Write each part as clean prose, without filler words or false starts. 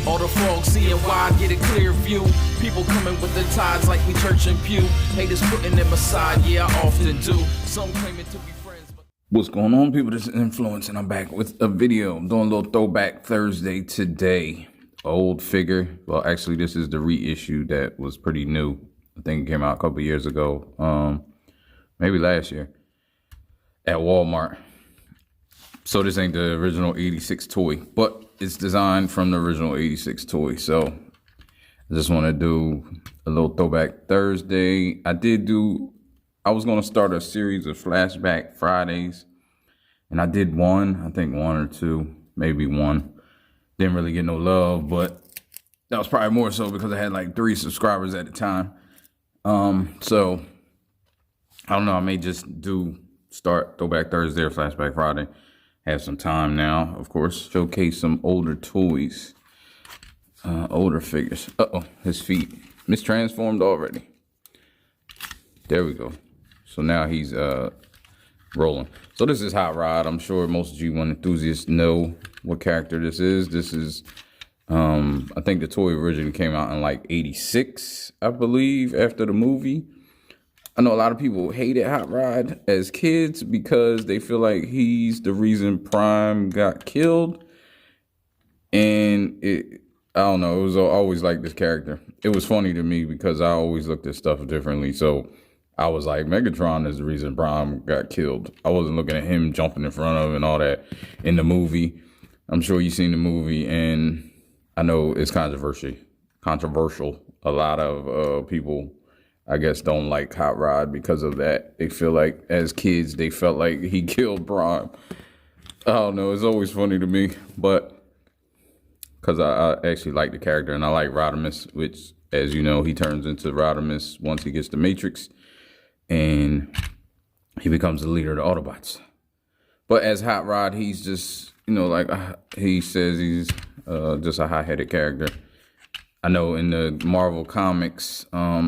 All the frogs seeing wide, get a clear view. People coming with the tides like we church and pew. Haters putting them aside, yeah, I often do. Some claiming to be friends, but... What's going on, people? This is Inflewence, and I'm back with a video. I'm doing a little Throwback Thursday today. Old figure. Well, actually, this is the reissue that was pretty new. I think it came out a couple years ago. Maybe last year at Walmart. So this ain't the original 86 toy, but it's designed from the original 86 toy. So I just want to do a little Throwback Thursday. I was going to start a series of Flashback Fridays, and I did one, I think one or two, maybe one. Didn't really get no love, but that was probably more so because I had like 3 subscribers at the time. So I don't know, I may just start Throwback Thursday or Flashback Friday. Have some time now, of course. Showcase some older toys, older figures. Uh-oh, his feet mistransformed already. There we go. So now he's rolling. So this is Hotrod. I'm sure most G1 enthusiasts know what character this is. This is, I think the toy originally came out in like 86, I believe, after the movie. I know a lot of people hated Hotrod as kids because they feel like he's the reason Prime got killed. And I don't know, it was always like this character. It was funny to me because I always looked at stuff differently. So I was like, Megatron is the reason Prime got killed. I wasn't looking at him jumping in front of and all that in the movie. I'm sure you've seen the movie, and I know it's controversial. A lot of people, I guess, don't like Hotrod because of that. They feel like, as kids, they felt like he killed Prime. I don't know. It's always funny to me, but because I actually like the character, and I like Rodimus, which, as you know, he turns into Rodimus once he gets the Matrix, and he becomes the leader of the Autobots. But as Hotrod, he's just, you know, like he says he's just a hot-headed character. I know in the Marvel comics, I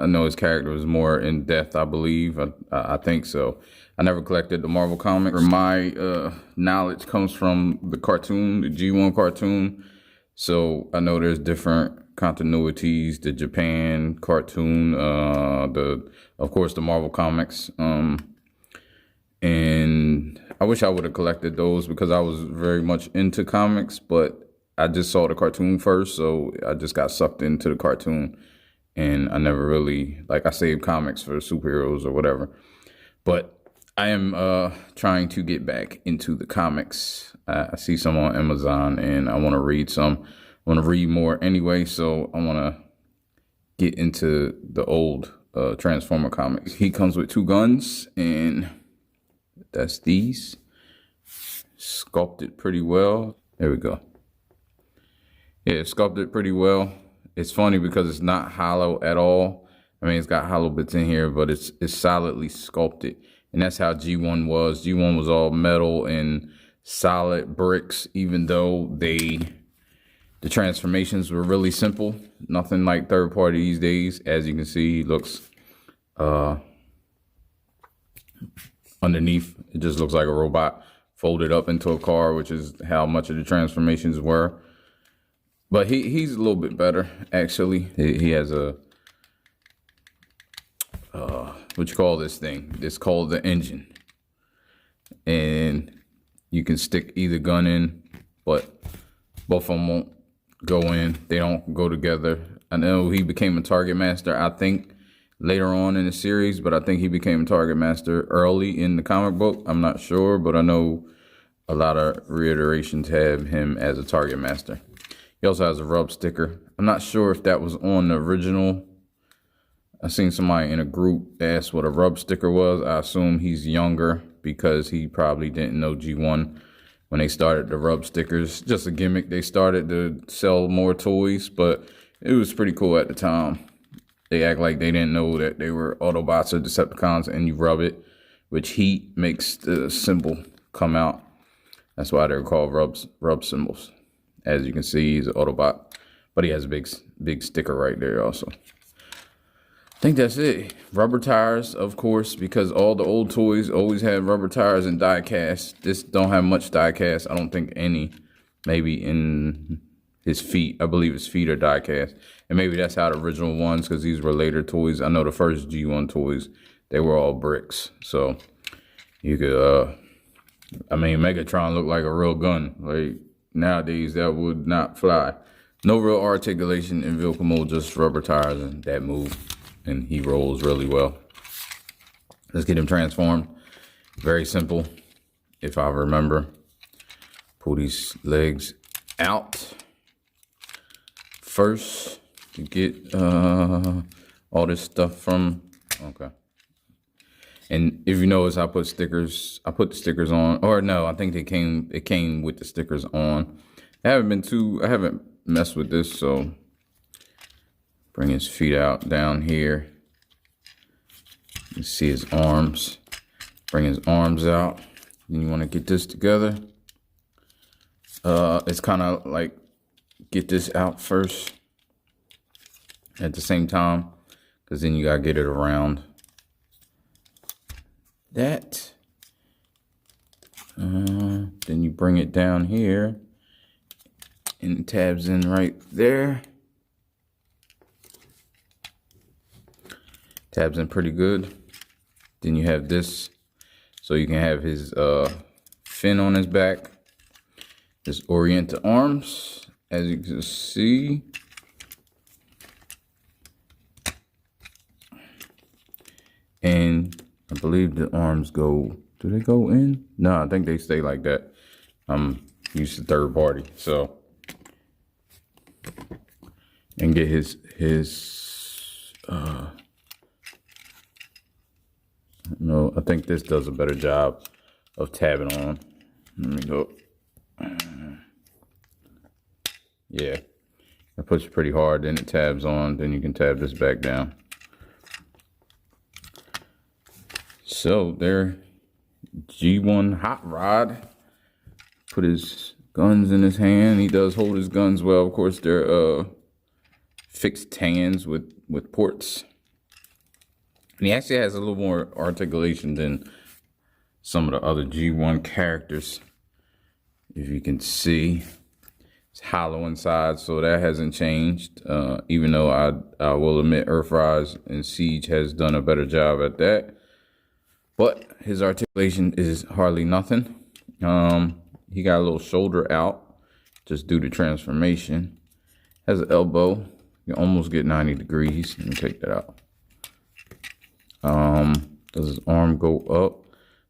know his character was more in depth, I believe. I think so. I never collected the Marvel comics. My knowledge comes from the cartoon, the G1 cartoon. So I know there's different continuities, the Japan cartoon, of course, the Marvel comics. And I wish I would have collected those because I was very much into comics, but I just saw the cartoon first, so I just got sucked into the cartoon, and I never really, like, I saved comics for superheroes or whatever. But I am trying to get back into the comics. I see some on Amazon, and I want to read some. I want to read more anyway, so I want to get into the old Transformer comics. He comes with 2 guns, and that's these. Sculpted pretty well. There we go. Yeah, it's sculpted pretty well. It's funny because it's not hollow at all. I mean, it's got hollow bits in here, but it's solidly sculpted. And that's how G1 was. G1 was all metal and solid bricks, even though the transformations were really simple. Nothing like third party these days. As you can see, he looks underneath. It just looks like a robot folded up into a car, which is how much of the transformations were. But he's a little bit better, actually. He has a, what you call this thing? It's called the engine. And you can stick either gun in, but both of them won't go in. They don't go together. I know he became a target master, I think, later on in the series, but I think he became a target master early in the comic book. I'm not sure, but I know a lot of reiterations have him as a target master. He also has a rub sticker. I'm not sure if that was on the original. I seen somebody in a group ask what a rub sticker was. I assume he's younger because he probably didn't know G1 when they started the rub stickers. Just a gimmick. They started to sell more toys, but it was pretty cool at the time. They act like they didn't know that they were Autobots or Decepticons, and you rub it, which heat makes the symbol come out. That's why they're called rub symbols. As you can see, he's an Autobot, but he has a big sticker right there also. I think that's it. Rubber tires, of course, because all the old toys always had rubber tires and die cast. This don't have much die cast. I don't think any. Maybe in his feet. I believe his feet are die cast. And maybe that's how the original ones, because these were later toys. I know the first G1 toys, they were all bricks. So you could, I mean, Megatron looked like a real gun. Like nowadays, that would not fly. No real articulation in vehicle mode, just rubber tires and that move. And he rolls really well. Let's get him transformed. Very simple, if I remember. Pull these legs out first to get all this stuff from, okay. And if you notice, I put the stickers on, or no, I think it came with the stickers on. I haven't messed with this, so bring his feet out down here. You see his arms. Bring his arms out. Then you want to get this together. It's kind of like get this out first at the same time, because then you gotta get it around that. Then you bring it down here and the tabs in right there. Tabs in pretty good. Then you have this, so you can have his fin on his back. Just orient the arms, as you can see. And I believe the arms go, do they go in? No, I think they stay like that. I'm used to third party, so. And get his no, I think this does a better job of tabbing on. Let me go. Yeah, it puts pretty hard, then it tabs on, then you can tab this back down. So there, G1 Hot Rod. Put his guns in his hand. He does hold his guns well. Of course, they're fixed tans with ports. And he actually has a little more articulation than some of the other G1 characters. If you can see, it's hollow inside, so that hasn't changed. Even though I will admit Earthrise and Siege has done a better job at that. But his articulation is hardly nothing. He got a little shoulder out just due to transformation. Has an elbow. You almost get 90 degrees. Let me take that out. Does his arm go up?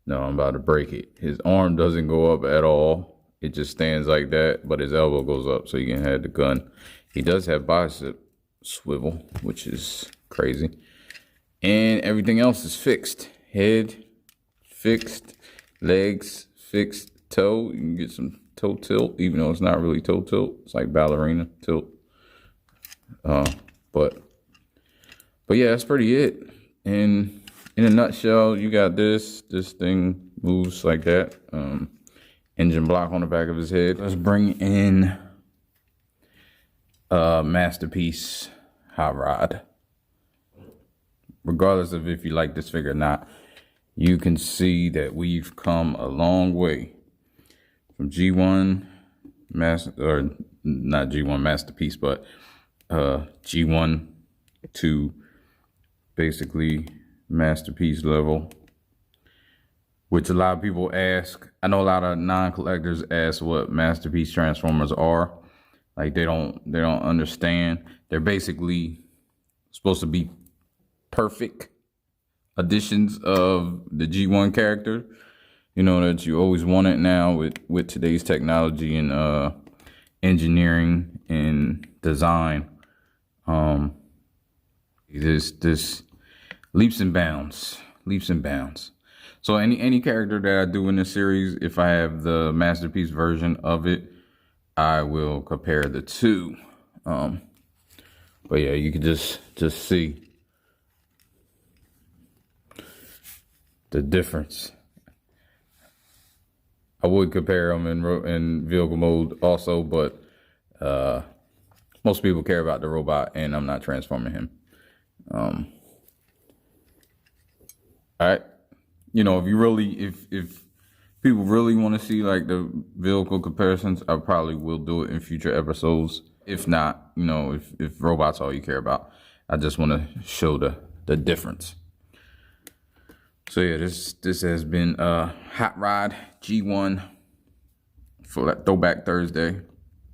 No, I'm about to break it. His arm doesn't go up at all. It just stands like that, but his elbow goes up so you can have the gun. He does have bicep swivel, which is crazy. And everything else is fixed. Head fixed, legs fixed, toe. You can get some toe tilt, even though it's not really toe tilt. It's like ballerina tilt. But yeah, that's pretty it. And in a nutshell, you got this thing moves like that. Engine block on the back of his head. Let's bring in Masterpiece Hot Rod. Regardless of if you like this figure or not, you can see that we've come a long way from G1 or not G1 Masterpiece, but G1 to basically Masterpiece level, which a lot of people ask. I know a lot of non-collectors ask what Masterpiece Transformers are. Like they don't understand. They're basically supposed to be perfect additions of the G1 character, you know, that you always wanted now with today's technology and engineering and design. This leaps and bounds. So any character that I do in this series, if I have the Masterpiece version of it, I will compare the two. But yeah, you can just see the difference. I would compare them in vehicle mode also, but most people care about the robot, and I'm not transforming him. All right, you know, if people really want to see like the vehicle comparisons, I probably will do it in future episodes. If not, you know, if robots all you care about, I just want to show the difference. So yeah, this has been Hotrod G1 for that Throwback Thursday. I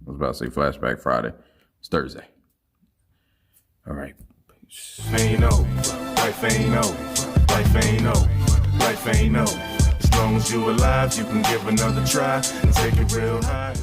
was about to say Flashback Friday. It's Thursday. All right. Peace. Ain't no, life ain't no, life ain't no, life ain't no. As long as you alive, you can give another try and take it real high.